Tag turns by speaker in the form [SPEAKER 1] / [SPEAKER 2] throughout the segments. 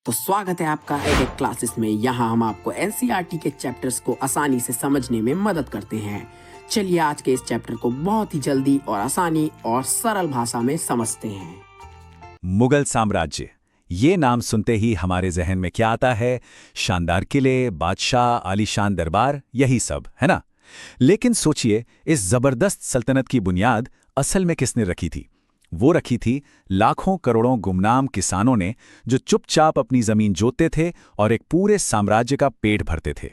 [SPEAKER 1] तो स्वागत है आपका एडेक क्लासेस में। यहाँ हम आपको एनसीईआरटी के चैप्टर्स को आसानी से समझने में मदद करते हैं। चलिए आज के इस चैप्टर को बहुत ही जल्दी और आसानी और सरल भाषा में समझते हैं।
[SPEAKER 2] मुगल साम्राज्य, ये नाम सुनते ही हमारे जहन में क्या आता है? शानदार किले, बादशाह, आलीशान दरबार, यही सब, है ना? लेकिन सोचिए, इस जबरदस्त सल्तनत की बुनियाद असल में किसने रखी थी? वो रखी थी लाखों करोड़ों गुमनाम किसानों ने, जो चुपचाप अपनी जमीन जोतते थे और एक पूरे साम्राज्य का पेट भरते थे।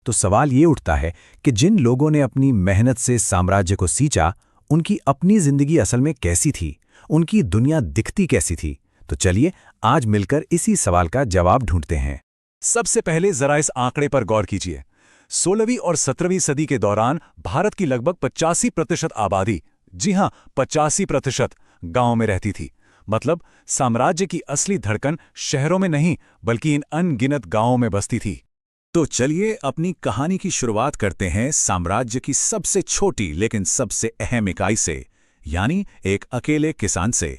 [SPEAKER 2] तो सवाल ये उठता है कि जिन लोगों ने अपनी मेहनत से साम्राज्य को सींचा, उनकी अपनी जिंदगी असल में कैसी थी? उनकी दुनिया दिखती कैसी थी? तो चलिए आज मिलकर इसी सवाल का जवाब ढूंढते हैं। सबसे पहले जरा इस आंकड़े पर गौर कीजिए। 16वीं और 17वीं सदी के दौरान भारत की लगभग 85% आबादी, जी हां 85%, गांव में रहती थी। मतलब साम्राज्य की असली धड़कन शहरों में नहीं, बल्कि इन अनगिनत गांवों में बसती थी। तो चलिए अपनी कहानी की शुरुआत करते हैं साम्राज्य की सबसे छोटी लेकिन सबसे अहम इकाई से, यानी एक अकेले किसान से।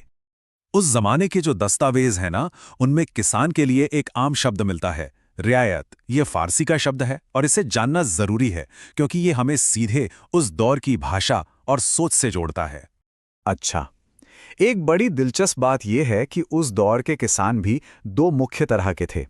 [SPEAKER 2] उस जमाने के जो दस्तावेज हैं ना, उनमें किसान के लिए एक आम शब्द मिलता है, रियायत। ये फारसी का शब्द है और इसे जानना जरूरी है क्योंकि ये हमें सीधे उस दौर की भाषा और सोच से जोड़ता है। अच्छा, एक बड़ी दिलचस्प बात यह है कि उस दौर के किसान भी दो मुख्य तरह के थे।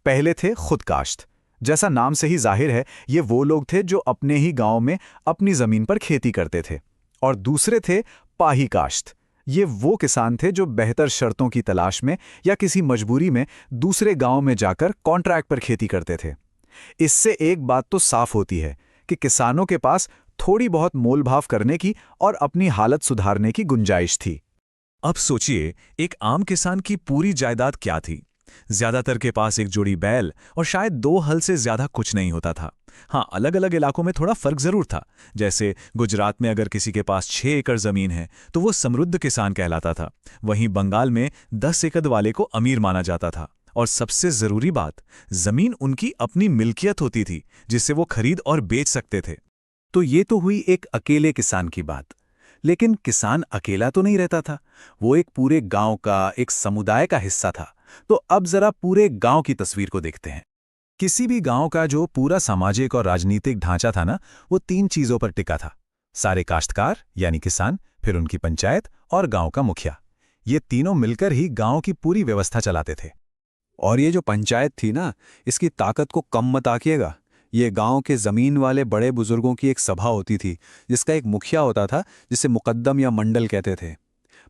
[SPEAKER 2] पहले थे खुदकाश्त, जैसा नाम से ही जाहिर है, ये वो लोग थे जो अपने ही गांव में अपनी जमीन पर खेती करते थे। और दूसरे थे पाही काश्त। ये वो किसान थे जो बेहतर शर्तों की तलाश में या किसी मजबूरी में दूसरे गांव में जाकर कॉन्ट्रैक्ट पर खेती करते थे। इससे एक बात तो साफ होती है कि किसानों के पास थोड़ी बहुत मोलभाव करने की और अपनी हालत सुधारने की गुंजाइश थी। अब सोचिए, एक आम किसान की पूरी जायदाद क्या थी? ज्यादातर के पास एक जोड़ी बैल और शायद 2 हल से ज्यादा कुछ नहीं होता था। हाँ, अलग अलग इलाकों में थोड़ा फर्क जरूर था। जैसे गुजरात में अगर किसी के पास 6 एकड़ जमीन है तो वो समृद्ध किसान कहलाता था। वहीं बंगाल में 10 एकड़ वाले को अमीर माना जाता था। और सबसे जरूरी बात, जमीन उनकी अपनी मिल्कियत होती थी जिससे वो खरीद और बेच सकते थे। तो ये तो हुई एक अकेले किसान की बात। लेकिन किसान अकेला तो नहीं रहता था, वो एक पूरे गांव का, एक समुदाय का हिस्सा था। तो अब जरा पूरे गांव की तस्वीर को देखते हैं। किसी भी गांव का जो पूरा सामाजिक और राजनीतिक ढांचा था ना, वो 3 चीजों पर टिका था। सारे काश्तकार यानी किसान, फिर उनकी पंचायत और गांव का मुखिया। ये तीनों मिलकर ही गांव की पूरी व्यवस्था चलाते थे। और ये जो पंचायत थी ना, इसकी ताकत को कम मत आंकिएगा। ये गांव के जमीन वाले बड़े बुजुर्गों की एक सभा होती थी, जिसका एक मुखिया होता था, जिसे मुकद्दम या मंडल कहते थे।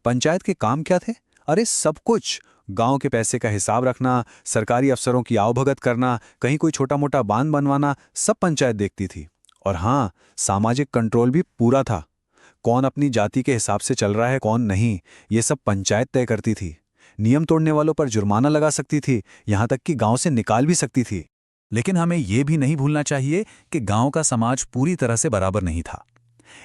[SPEAKER 2] पंचायत के काम क्या थे? अरे सब कुछ। गांव के पैसे का हिसाब रखना, सरकारी अफसरों की आवभगत करना, कहीं कोई छोटा मोटा बांध बनवाना, सब पंचायत देखती थी। और हाँ, सामाजिक कंट्रोल भी पूरा था। कौन अपनी जाति के हिसाब से चल रहा है, कौन नहीं, ये सब पंचायत तय करती थी। नियम तोड़ने वालों पर जुर्माना लगा सकती थी, यहां तक कि गांव से निकाल भी सकती थी। लेकिन हमें यह भी नहीं भूलना चाहिए कि गांव का समाज पूरी तरह से बराबर नहीं था।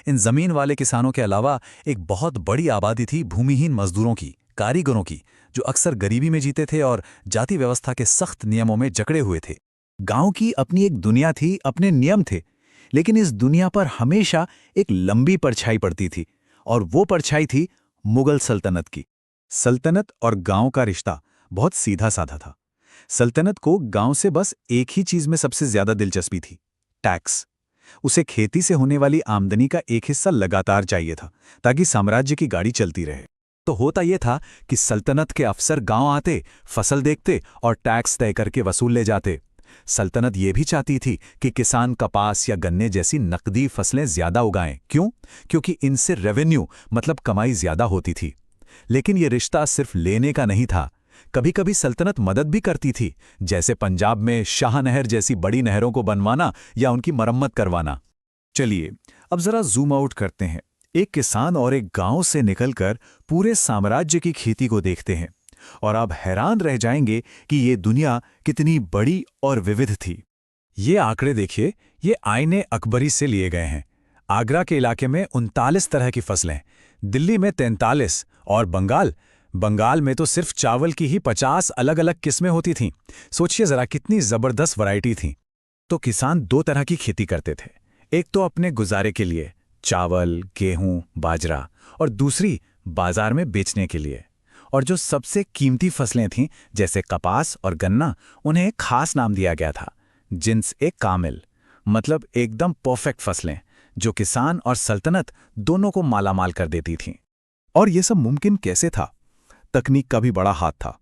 [SPEAKER 2] इन जमीन वाले किसानों के अलावा एक बहुत बड़ी आबादी थी भूमिहीन मजदूरों की, कारीगरों की, जो अक्सर गरीबी में जीते थे और जाति व्यवस्था के सख्त नियमों में जकड़े हुए थे। गांव की अपनी एक दुनिया थी, अपने नियम थे, लेकिन इस दुनिया पर हमेशा एक लंबी परछाई पड़ती थी, और वो परछाई थी मुगल सल्तनत की। सल्तनत और गांव का रिश्ता बहुत सीधा साधा था। सल्तनत को गांव से बस एक ही चीज में सबसे ज्यादा दिलचस्पी थी, टैक्स। उसे खेती से होने वाली आमदनी का एक हिस्सा लगातार चाहिए था, ताकि साम्राज्य की गाड़ी चलती रहे। तो होता यह था कि सल्तनत के अफसर गांव आते, फसल देखते और टैक्स तय करके वसूल ले जाते। सल्तनत यह भी चाहती थी कि किसान कपास या गन्ने जैसी नकदी फसलें ज्यादा उगाएं। क्यों? क्योंकि इनसे रेवेन्यू मतलब कमाई ज्यादा होती थी। लेकिन यह रिश्ता सिर्फ लेने का नहीं था। कभी कभी सल्तनत मदद भी करती थी, जैसे पंजाब में शाह नहर जैसी बड़ी नहरों को बनवाना या उनकी मरम्मत करवाना। चलिए अब जरा जूम आउट करते हैं। एक किसान और एक गांव से निकलकर पूरे साम्राज्य की खेती को देखते हैं, और आप हैरान रह जाएंगे कि ये दुनिया कितनी बड़ी और विविध थी। ये आंकड़े देखिए, ये आईने अकबरी से लिए गए हैं। आगरा के इलाके में 39 तरह की फसलें, दिल्ली में 43, और बंगाल में तो सिर्फ चावल की ही 50 अलग अलग किस्में होती थीं। सोचिए जरा कितनी जबरदस्त वैरायटी थी। तो किसान 2 तरह की खेती करते थे, एक तो अपने गुजारे के लिए, चावल, गेहूं, बाजरा, और दूसरी बाजार में बेचने के लिए। और जो सबसे कीमती फसलें थीं जैसे कपास और गन्ना, उन्हें एक खास नाम दिया गया था, जिन्स ए कामिल, मतलब एकदम परफेक्ट फसलें जो किसान और सल्तनत दोनों को मालामाल कर देती थीं। और ये सब मुमकिन कैसे था? तकनीक का भी बड़ा हाथ था।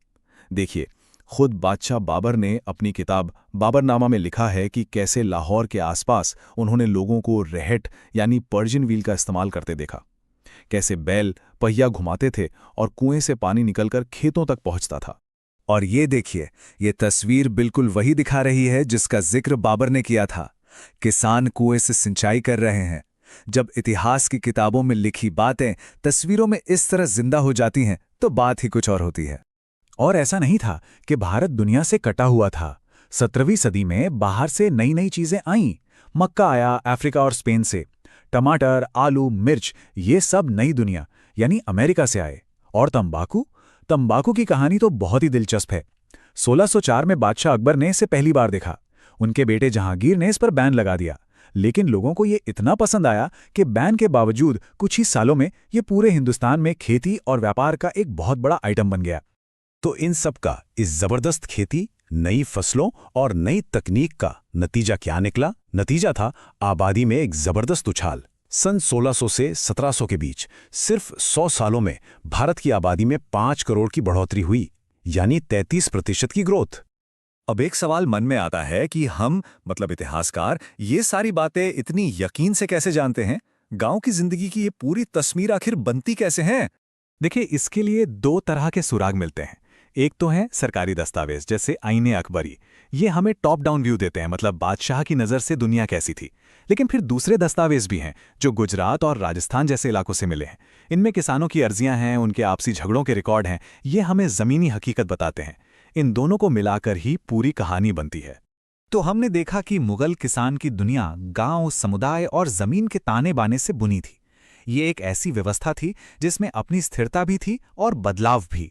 [SPEAKER 2] देखिए, खुद बादशाह बाबर ने अपनी किताब बाबरनामा में लिखा है कि कैसे लाहौर के आसपास उन्होंने लोगों को रहट यानी पर्शियन व्हील का इस्तेमाल करते देखा। कैसे बैल पहिया घुमाते थे और कुएं से पानी निकलकर खेतों तक पहुंचता था। और ये देखिए, ये तस्वीर बिल्कुल वही दिखा रही है जिसका जिक्र बाबर ने किया था। किसान कुएं से सिंचाई कर रहे हैं। जब इतिहास की किताबों में लिखी बातें तस्वीरों में इस तरह जिंदा हो जाती हैं तो बात ही कुछ और होती है। और ऐसा नहीं था कि भारत दुनिया से कटा हुआ था। 17वीं सदी में बाहर से नई नई चीजें आईं। मक्का आया अफ्रीका और स्पेन से। टमाटर, आलू, मिर्च, ये सब नई दुनिया यानी अमेरिका से आए। और तंबाकू की कहानी तो बहुत ही दिलचस्प है। 1604 में बादशाह अकबर ने इसे पहली बार देखा। उनके बेटे जहांगीर ने इस पर बैन लगा दिया। लेकिन लोगों को ये इतना पसंद आया कि बैन के बावजूद कुछ ही सालों में ये पूरे हिंदुस्तान में खेती और व्यापार का एक बहुत बड़ा आइटम बन गया। तो इन सब का, इस जबरदस्त खेती, नई फसलों और नई तकनीक का नतीजा क्या निकला? नतीजा था आबादी में एक जबरदस्त उछाल। सन 1600 से 1700 के बीच सिर्फ 100 सालों में भारत की आबादी में 5 करोड़ की बढ़ोतरी हुई, यानी 33% की ग्रोथ। अब एक सवाल मन में आता है कि हम, मतलब इतिहासकार, ये सारी बातें इतनी यकीन से कैसे जानते हैं? गांव की जिंदगी की ये पूरी तस्वीर आखिर बनती कैसे है? देखिए, इसके लिए 2 तरह के सुराग मिलते हैं। एक तो है सरकारी दस्तावेज जैसे आईने अकबरी। ये हमें टॉप डाउन व्यू देते हैं, मतलब बादशाह की नज़र से दुनिया कैसी थी। लेकिन फिर दूसरे दस्तावेज भी हैं जो गुजरात और राजस्थान जैसे इलाकों से मिले हैं। इनमें किसानों की अर्जियां हैं, उनके आपसी झगड़ों के रिकॉर्ड हैं। ये हमें ज़मीनी हकीकत बताते हैं। इन दोनों को मिलाकर ही पूरी कहानी बनती है। तो हमने देखा कि मुगल किसान की दुनिया गांव, समुदाय और जमीन के ताने बाने से बुनी थी। ये एक ऐसी व्यवस्था थी जिसमें अपनी स्थिरता भी थी और बदलाव भी।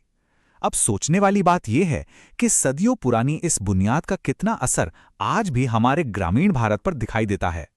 [SPEAKER 2] अब सोचने वाली बात यह है कि सदियों पुरानी इस बुनियाद का कितना असर आज भी हमारे ग्रामीण भारत पर दिखाई देता है।